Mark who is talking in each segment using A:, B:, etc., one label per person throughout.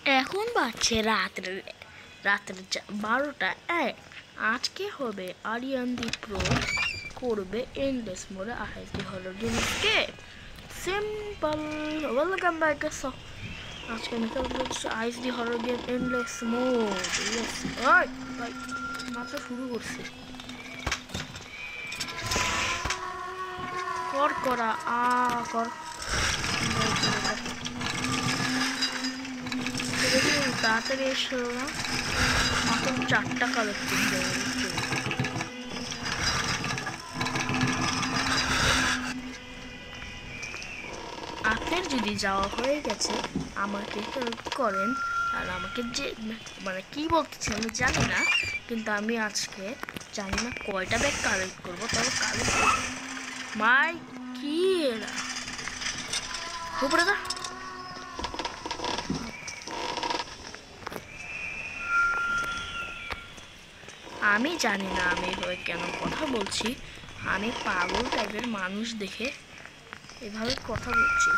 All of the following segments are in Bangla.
A: এখন বাজছে রাত্রে 12টা 1। আজকে হবে আরিয়ানদীপ প্রো করবে এন্ডলেস মোড়ে 28টি horror game escape. Simple. Welcome back guys. আজকে আমি খেলতে যাচ্ছি 28টি horror game endless mode. Yes ভাই ভাই মাত্র শুরু করছি। কর করা কর তাড়াতাড়ি এসো না, মাত্র 4টা কালেক্ট করতে হবে। আপনার যদি যাওয়া হয়ে গেছে আমাকে হেল্প করেন। আর আমাকে যে মানে কি বলতেছি আমি জানি না, কিন্তু আমি আজকে জানি না কয়টা ব্যাগ কালেক্ট করবো, তবে কালেক্ট করবো। মাই কি এরা উপরে দা। আমি জানি না আমি এভাবে কেন কথা বলছি। আমি পাগল টাইপের মানুষ দেখে এভাবে কথা বলছি,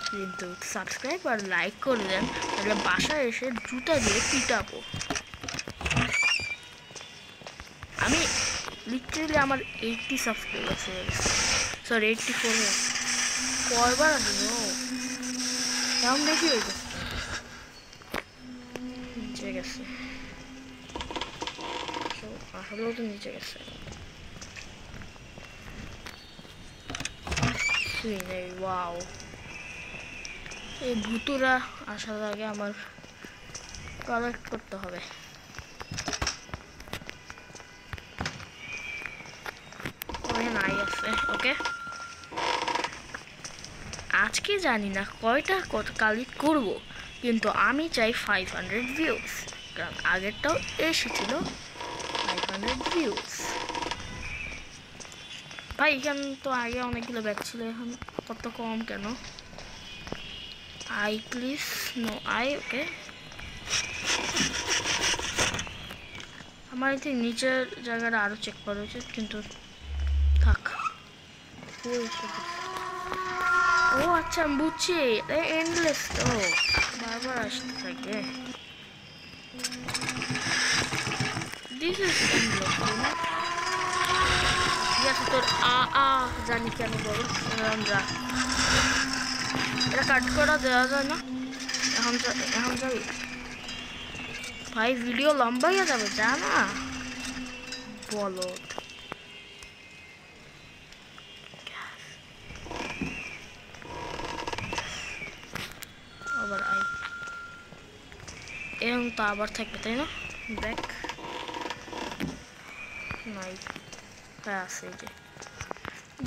A: কিন্তু সাবস্ক্রাইব আর লাইক করে দেন, তাহলে বাসায় এসে জুতা দিয়ে পিটাবো। আমি লিটারেলি আমার 80 সাবস্ক্রাইবার হয়ে গেছে, সরি 84 হয়ে গেছে। কয়বার আসবে এমন বেশি হয়ে গেছে। নিচে গেছে, আসলেও তো নিচে গেছে। ওয়াও, এই ভুতুরা আসার আগে আমার কালেক্ট করতে হবে। নাই আছে ওকে। আজকে জানি না কয়টা কালেক্ট করব, কিন্তু আমি চাই 500 ভিউজ, কারণ আগেরটাও এসেছিল 500 ভিউজ। ভাই এখানে তো আগে অনেকগুলো ব্যাগ ছিল, এখন কত কম কেন? আই প্লিজ নো আই ওকে। আমার এই নিচের জায়গাটা আরও চেক করা উচিত, কিন্তু থাক। ও আচ্ছা আমি বুঝছি, এন্ডলেস তো বারবার আসতে থাকে। দিস ইজ এন্ডলেস ঠিক আছে। তোর জানি কেন বলো, যা এটা কাট করা দেওয়া যায় না। এখন যাবি ভাই, ভিডিও লম্বা হয়ে যাবে, যা না বলো। আবার এরকম তো আবার থাকবে তাই না? ব্যাক নাই, আছে যে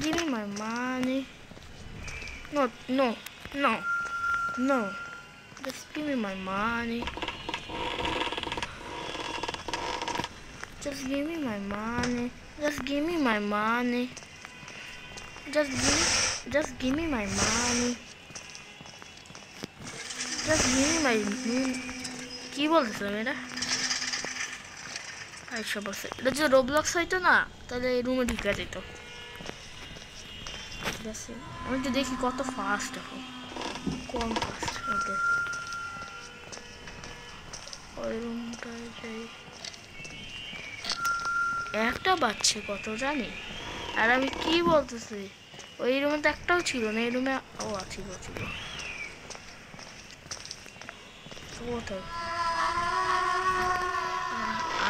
A: give me my money. No, no, no, no, just give me my money. Just give me my money. Just give me my money. Just give me my money. Just give me my কি বলতেছিলাম এটা? আচ্ছা বলছে এটা যে রোবলক্স হইতো না, তাহলে এই রুমে ঢুকে যেত। ঠিক আছে, আমি তো দেখি কত ফাস্ট এখন, কম ফাস্ট। ওকে ওই রুমটায় যাই। একটা বাচ্চা কত জানি। আর আমি কি বলতেছি, ওই রুমে তো একটাও ছিল না। এই রুমে ছিল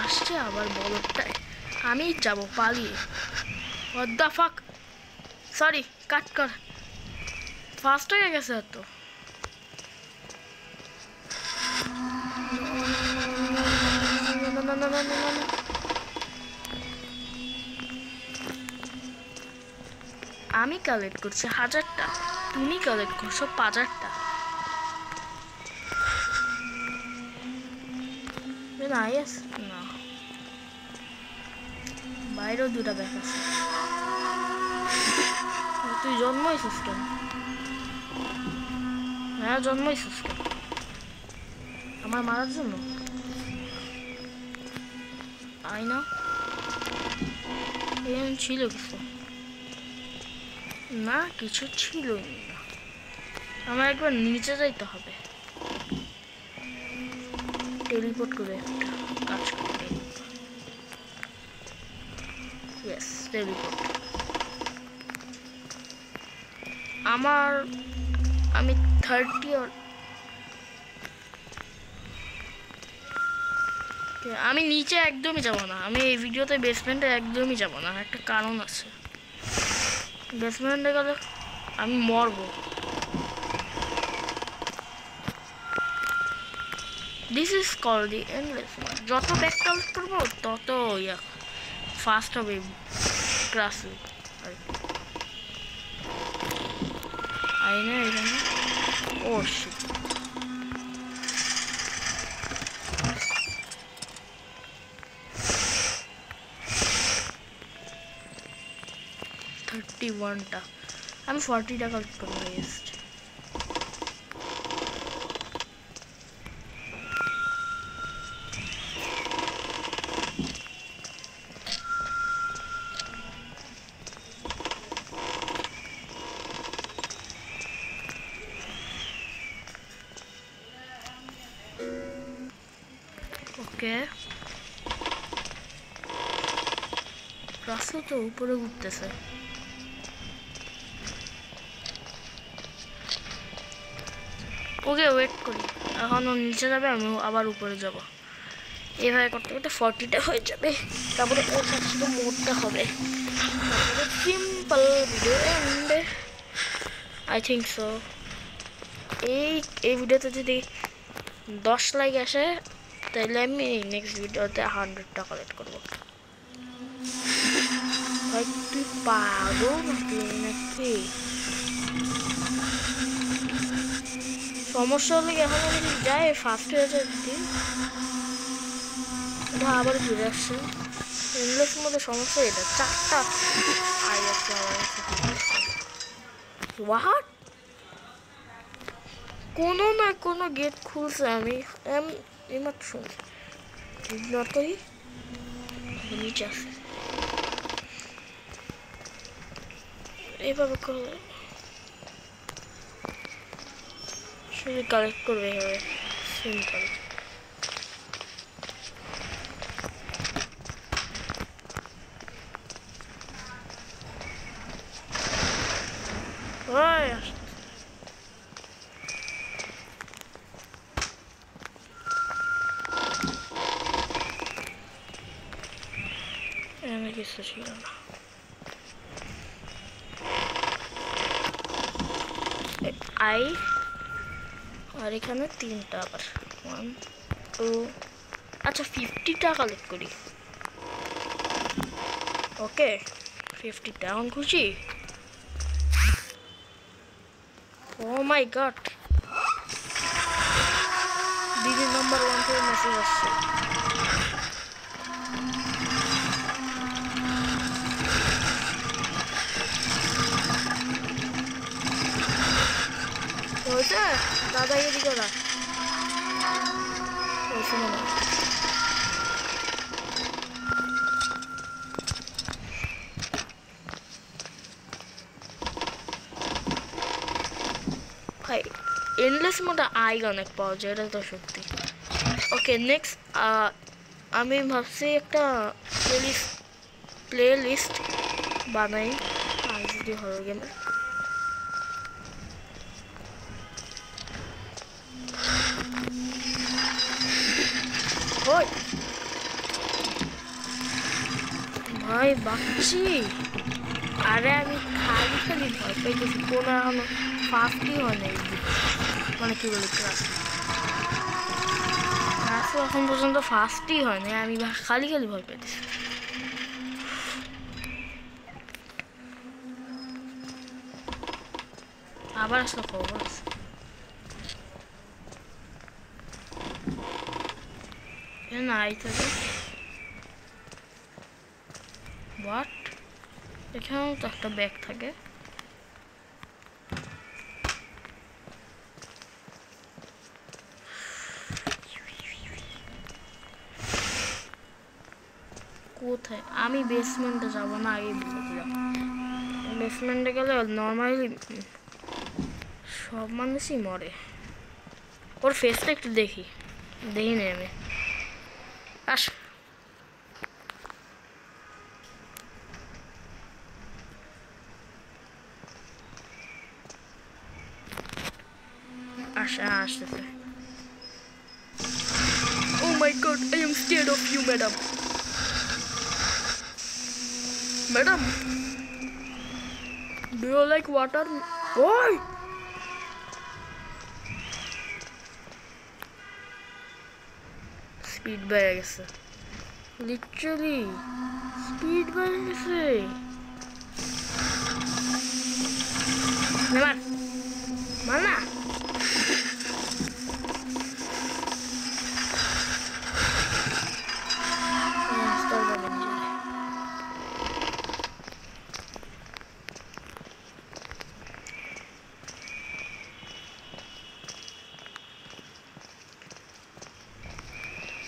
A: আসছে আবার বলটায়। আমি যাব পালিয়ে। হোয়াট দ্য ফাক, সরি কাট কর, ফাস্ট হয়ে গেছে এত। আমি কালেক্ট করছি 1000টা, তুমি কালেক্ট করছো 5000টা। না বাইরেও দুটা ব্যাগ আছে। তুই জন্মইছিস কেন? হ্যাঁ জন্মইছিস কেন? আমার মারার জন্য? আই না এমন ছিল কিছু না, কিছু ছিলই না। আমার একবার নিচে যাইতে হবে। টেলিপোর্ট করে একটা কাজ করবে। Yes, teleport. আমি 30 আমি নিচে একদমই যাব না। আমি এই ভিডিওতে বেসমেন্টে একদমই যাব না, একটা কারণ আছে। বেসমেন্টে গেলে আমি মরবো। This is call the endless mode. যত ব্যাক কাউন্ট করবো তত ফাস্ট হবে ক্রাশ আর কি। আইনা এখানে ও শিট, $31 আমি $40 কালেক্ট করবো ওয়েস্ট। ওকে, রাস্তা তো উপরে উঠতেছে। ওকে ওয়েট করি, এখন ও নিচে যাবে, আমি আবার উপরে যাব। এভাবে করতে করতে 40টা হয়ে যাবে, তারপরে ওর সাথে শুধু মোডটা হবে, simple video and I think so. এই ভিডিওতে যদি 10 লাইক আসে তাহলে আমি নেক্সট ভিডিওতে 100টা কালেক্ট করবো। ভাই তুই পাগল নাকি? সমস্যা হলে এখন যদি যাই ফার্স্ট হয়ে যায় দিন, এটা আবার ঘুরে আসছে। এন্ডলেসের মধ্যে সমস্যা এটা 4টা আই আসছে আমার কাছে। হোয়াট? কোনো না কোনো গেট খুলছে, আমি এইমাত্র শুনছি। যতই নিচে আছে এইভাবে করে শুধু কালেক্ট করবে, এভাবে সিম্পল। কিছু ছিল না। আই আর এখানে 3টা আবার 1 2 আচ্ছা 50টা কালেক্ট করি। ওকে 50টা এখন খুশি। ও মাই গড, দিদি নাম্বার 1 থেকে মেসেজ আসছে। দাদাগিরি করা ভাই, এন্ডলেস মোডে আই অনেক পাওয়া যায়, এটা তো সত্যি। ওকে নেক্সট আমি ভাবছি একটা প্লে লিস্ট বানাই আইসিটি হরর গেমের। ভাই বাচ্চি, আরে আমি খালি ভয় পাইতেছি, কোনো এখনো ফার্স্টই হয় না। মানে কি বলি ক্লাস এখন পর্যন্ত ফার্স্টই হয় না, আমি খালি ভয় পাইতেছি। আবার আসলো খবর আছে। নাই থাকে হোয়াট, এখানেও তো একটা ব্যাগ থাকে। কোথায়? আমি বেসমেন্টে যাব না, আগে বলে দিলাম। বেসমেন্টে গেলে নর্মালি সব মানুষই মরে। ওর ফেসটা একটু দেখি। দেখি নি আমি আস আসতেছে Oh my god, I am scared of you, madam. Madam, do you like water? Boy! Speed বেড়ে গেছে লিটারালি স্পিড বেড়ে গেছে মার মার না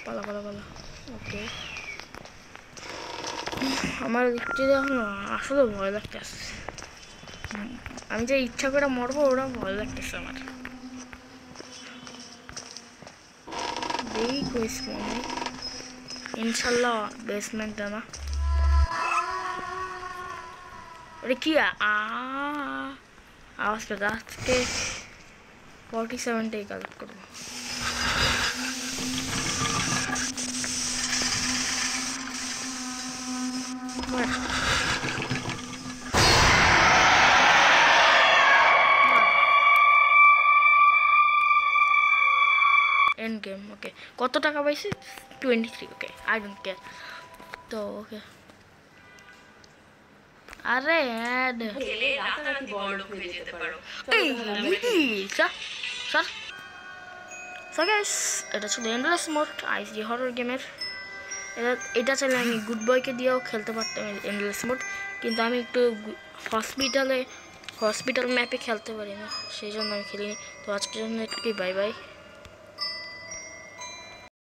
A: পালা পালা পালা ওকে আমার লিটারালি এখন আসলে ভয় লাগতেছে আমি যে ইচ্ছা করে মরবো ওরা ভয় লাগতেছে আমার দেখি কইস মনে ইনশাল্লাহ বেসমেন্ট না আরে কি আওয়াজ পেতে আজকে 47টাই কালেক্ট করবো এন্ড গেম ওকে কত টাকা পাইছি 23 ওকে আই ডোন্ট কেয়ার তো ওকে আরে অ্যাড
B: খেলে রাতারাতি বড়লোক হয়ে যেতে পারো
A: এই স্যার স্যার সো গাইস এটা ছিল এন্ডলেস মোড আইসি হরর গেমের এটা চাইলে আমি গুড বয়কে দিয়েও খেলতে পারতাম এন্ডলেস মোড কিন্তু আমি একটু হসপিটাল ম্যাপে খেলতে পারি না সেই জন্য আমি খেলিনি তো আজকের জন্য একটু বাই বাই